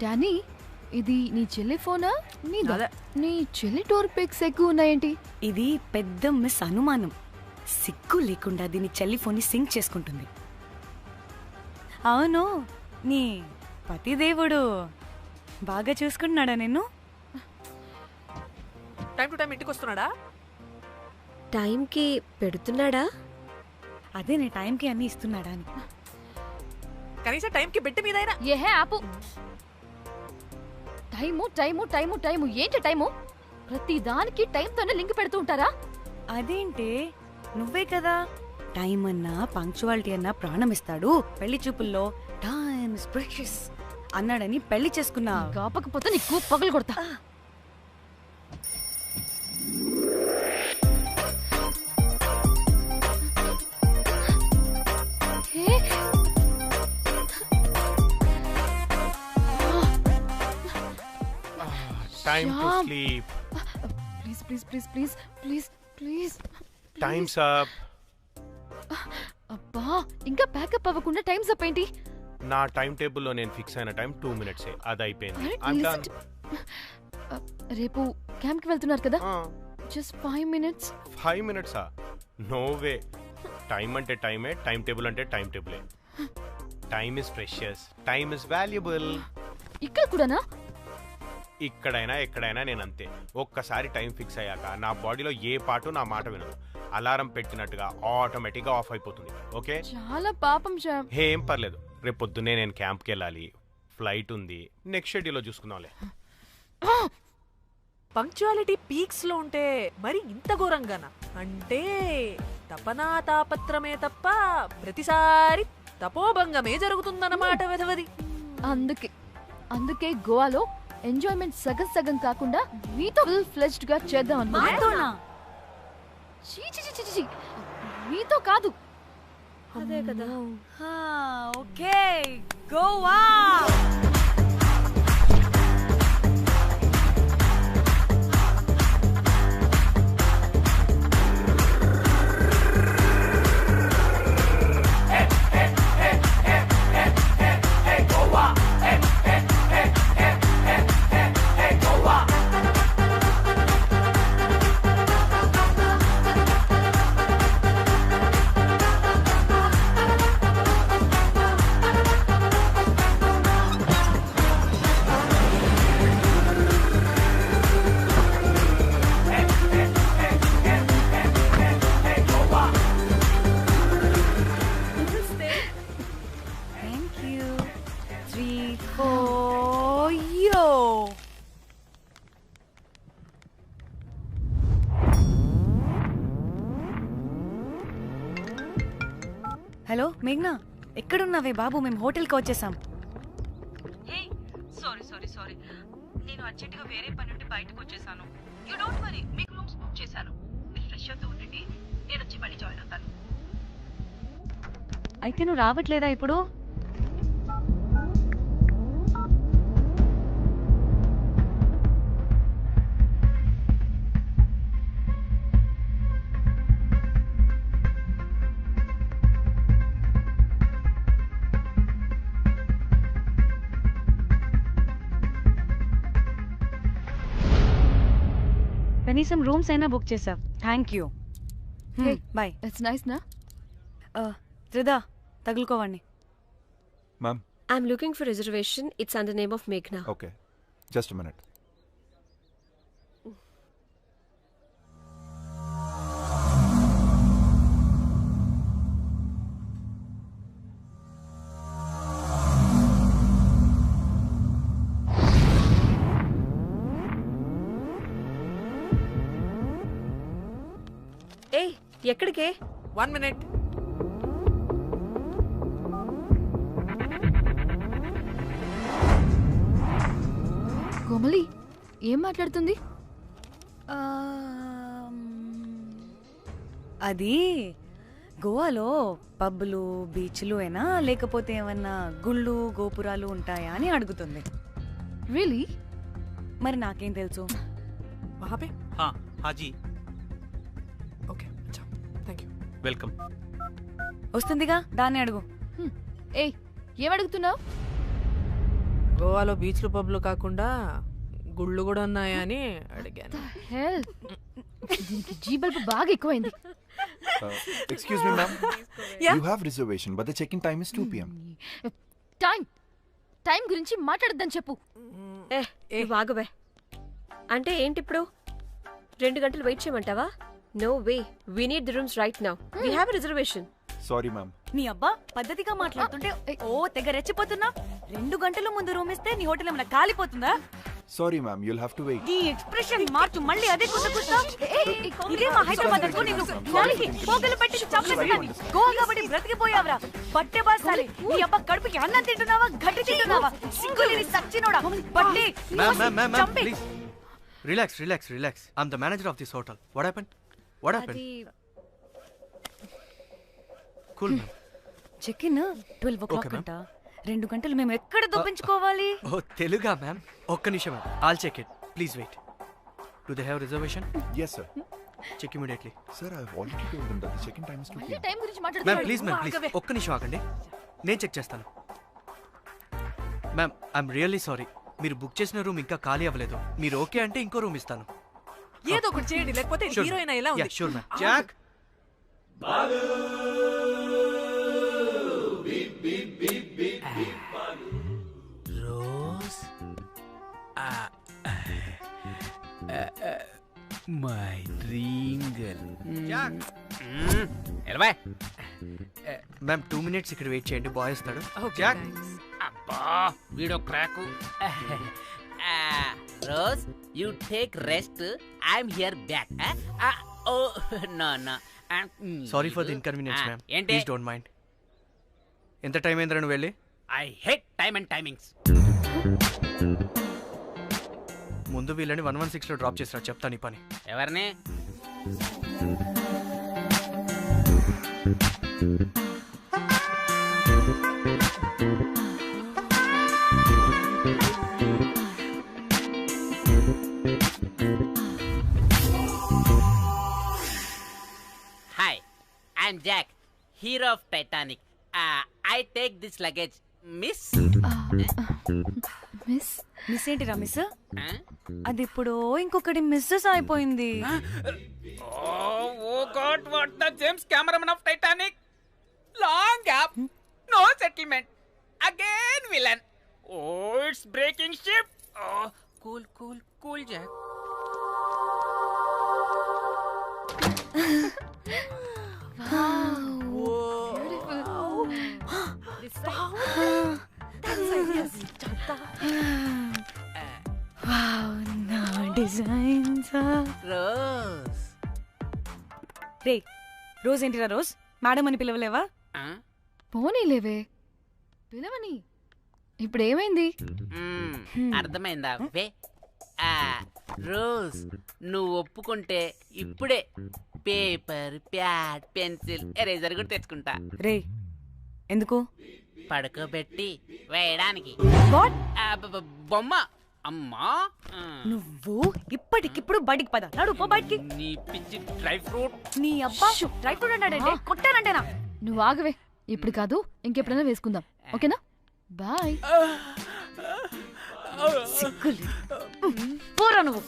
Danny, ఇది నీ చెల్లి ఫోనా? నీ చెల్లి టోర్ పిక్స్ ఎక్కువ ఉన్నాయేంటి? ఇది పెద్ద మిస్ అనుమానం. సిగ్గు లేకుండా దీని చెల్లి ఫోన్ని సింక్ చేసుకుంటుంది. అవును, నీ పతిదేవుడు బాగా చూసుకుంటున్నాడా నిన్ను? టైం టు టైం ఇంటికి వస్తున్నాడా? టైంకి పెడుతున్నాడా? అదే నీ టైంకి అన్ని ఇస్తున్నాడా అని. కనీసం టైంకి బెట్టి మీదైనా. ఏహే ఆపు. టైము టైము టైము టైము ఏంటి టైము? ప్రతి దానికి టైంతోనే లింక్ పెడుతూ ఉంటారా? అదేంటే, నువ్వే కదా టైం అన్నా పంక్చువాలిటీ అన్నా ప్రాణం ఇస్తాడు, పెళ్లి చూపుల్లో టైమ్ ఇస్ ప్రెషియస్ అన్నాడని పెళ్లి చేసుకున్నా. కాపకపోతే నీకు పగలు కొడతా. Time to sleep. Please, please, please, please, please, please. Time's up. అబ్బా, ఇంకా ప్యాకప్ అవ్వకుండా టైమ్స్ అప్ ఏంటి? నా టైం టేబుల్లో నేను ఫిక్స్ అయిన టైం 2 minutes. అది అయిపోయింది. రేపు క్యాంప్ కి వెళ్తున్నారు కదా? Just 5 minutes. 5 minutes? No way. Time అంటే టైమే, టైం టేబుల్ అంటే టైం టేబులే. Time is precious, time is valuable. ఇక్కడ కూడానా? ఇక్కడైనా ఎక్కడైనా నేను అంతే. ఒక్కసారి టైం ఫిక్స్ అయ్యాక నా బాడీలో ఏ పాటు నా మాట వినదు. అలారం పెట్టినట్టుగా ఆటోమేటిక్గా ఆఫ్ అయిపోతుంది. ఓకే, చాలా పాపం శ్యామ్. ఏం పర్లేదు, రేపు పొద్దున్నే నేను క్యాంప్కి వెళ్ళాలి, ఫ్లైట్ ఉంది. నెక్స్ట్ షెడ్యూల్లో చూసుకుందాంలే. పంక్చువాలిటీ పీక్స్ లో ఉంటే మరి ఇంత ఘోరంగానా? అంటే తపనా తాపత్రమే తప్ప ప్రతిసారి తపోభంగమే జరుగుతుందన్నమాట వెధవది. అందుకే గోవాలో ఎంజాయ్మెంట్ సగం సగం కాకుండా మీతో ఫుల్ ఫ్లెజ్డ్ గా చేద్దాం అనుకున్నా. మీతో కాదు. అదే కదా. ఓకే, గోవా. హలో మేఘ్నా, ఎక్కడున్నావే బాబు? మేము హోటల్కి వచ్చేసాం. సారీ, నేను అర్జెంటుగా వేరే పని నుండి బయటకు వచ్చేసాను. యూ డోంట్ వరీ, మీకు రూమ్స్ బుక్ చేశాను. మీరు ఫ్రెష్ అవుతూ ఉండండి, నేను వచ్చి మళ్ళీ జాయిన్ అవుతాను. అయితే నువ్వు రావట్లేదా ఇప్పుడు? కనీసం రూమ్స్ అయినా బుక్ చేసావు. Thank you. Bye. It's nice నా. త్రిదా, తగులుకోవండి. Ma'am. I'm looking for reservation. It's under name of Meghna. Okay. Just a minute. Hey, ఎక్కడికే? 1 minute. కోమలి ఏం మాట్లాడుతుంది? అది గోవాలో పబ్బులు బీచ్లు అయినా లేకపోతే ఏమన్నా గుళ్ళు గోపురాలు ఉంటాయా అని అడుగుతుంది. రియలీ? మరి నాకేం తెలుసు? वहाँ पे? हाँ जी. ओके, अच्छा, थैंक यू. वेलकम. వస్తుందిగా, దాన్ని అడుగు. ఏయ్, ఏం అడుగుతున్నావు? గోవాలో బీచ్లు పబ్లు కాకుండా గుళ్ళు కూడా ఉన్నాయా అని అడిగాను. హెల్ దీనికి జీ బల్బ్ బాగా ఎక్కువైంది. Excuse me, ma'am. You have reservation, but the check-in time is 2 p.m. Time గురించి మాట్లాడద్దని చెప్పు. బాగుబే అంటే ఏంటి ఇప్పుడు 2 గంటలు వెయిట్ చేయమంటావా? No way, we need the rooms right now. We have reservation. Sorry, ma'am. నీ అబ్బా పద్ధతిగా మాట్లాడుతుంటే ఓ తెగ రెచ్చిపోతున్నా. 2 గంటల ముందు రూమ్ ఇస్తే నీ హోటల్ ఏమైనా కాలిపోతుందా? Sorry, ma'am. You'll have to wait. నీ ఎక్స్ప్రెషన్ మార్చు, మళ్ళీ అదే కుట్టుకుంటా. ఇదే మా హైదరాబాద్ అనుకో. నేను గాలికి పోగలు పెట్టి చంపేస్తాను. గోవా కాబట్టి బ్రతికిపోయావరా బట్టే బాసాలి. నీ అబ్బా కడుపుకి అన్నం తింటున్నావా, గడ్డి తింటున్నావా? సిగ్గులేని సచ్చినోడా బట్టే. Ma'am, please. Relax. I'm the manager of this hotel. What happened? Cool, ma'am. Check in 12 o'clock Okay, ma'am. అంట. 2 గంటలు మేము ఎక్కడ దొప్పించుకోవాలి? Oh, Teluga, ma'am. ఒక్క నిమిషం, ma'am. I'll check it. Please wait. Do they have reservation? Yes, sir. Check immediately. Sir, I've already told them that the check-in time is 2 p.m. Time గురించి Ma'am, మాట్లాడుతున్నాడు. please. ఒక్క నిమిషం ఆగండి. నేను check చేస్తాను. Ma'am, I'm really sorry. మీరు book చేసిన room ఇంకా ఖాళీ అవ్వలేదు. మీరు ఓకే అంటే ఇంకో రూమ్ ఇస్తాను. ఏదో ఒకటి చేయండి, లేకపోతే హీరోయిన్ ఎలా ఉంది? Sure ma'am. Jack Rose my dream girl. ఎలవా మ్యామ్ 2 minutes ఇక్కడ వెయిట్ చేయండి. బాయ్ వస్తాడు. Okay, Jack thanks. అబ్బా వీడో crack. Rose you take rest, I'm here back. Oh no sorry for the inconvenience ma'am. ఏంటి? Please don't mind. ఎంత time అయిందిరా నువ్వు వెళ్ళి? I hate time and timings. ముందు వీళ్ళని 116 లో డ్రాప్ చేసినా చెప్తాను ఈ పని. ఎవరిని? Hi, I'm Jack, hero of Titanic. I take this luggage miss. Miss ఏంటిరా మిస్? అది ఇప్పుడు ఇంకొకటి మిస్సెస్ అయిపోయింది. Oh God, what the James Cameron of Titanic? Long gap, no settlement. Again villain. Oh, it's breaking ship. Oh, cool, Jack. నా designs. Rose. రే rose ఏంటిరా rose? Madam అని పిలవలేవా? పోనీలేవే పిలవని. ఇప్పుడు ఏమైంది? అర్థమైందా? వే రోజ్, నువ్వు ఒప్పుకుంటే ఇప్పుడే పేపర్, ప్యాడ్, పెన్సిల్, ఎరేజర్ కూడా తెచ్చుకుంటా. రే ఎందుకు? పడుకోబెట్టి వేయడానికి. వాట్? బొమ్మ. అమ్మా, నువ్వు ఇప్పటికిప్పుడు బయటికి పద. నడు పో బయటికి. నీ పిచ్చి డ్రై ఫ్రూట్. నీ అబ్బా డ్రై ఫ్రూట్ అన్నాడంటే కొట్టానంటేనా? నువ్వు ఆగవే. ఇప్పుడు కాదు, ఇంకెప్పుడైనా వేసుకుందాం. ఓకేనా? బాయ్. సిగ్గులు పోరా నువ్వు.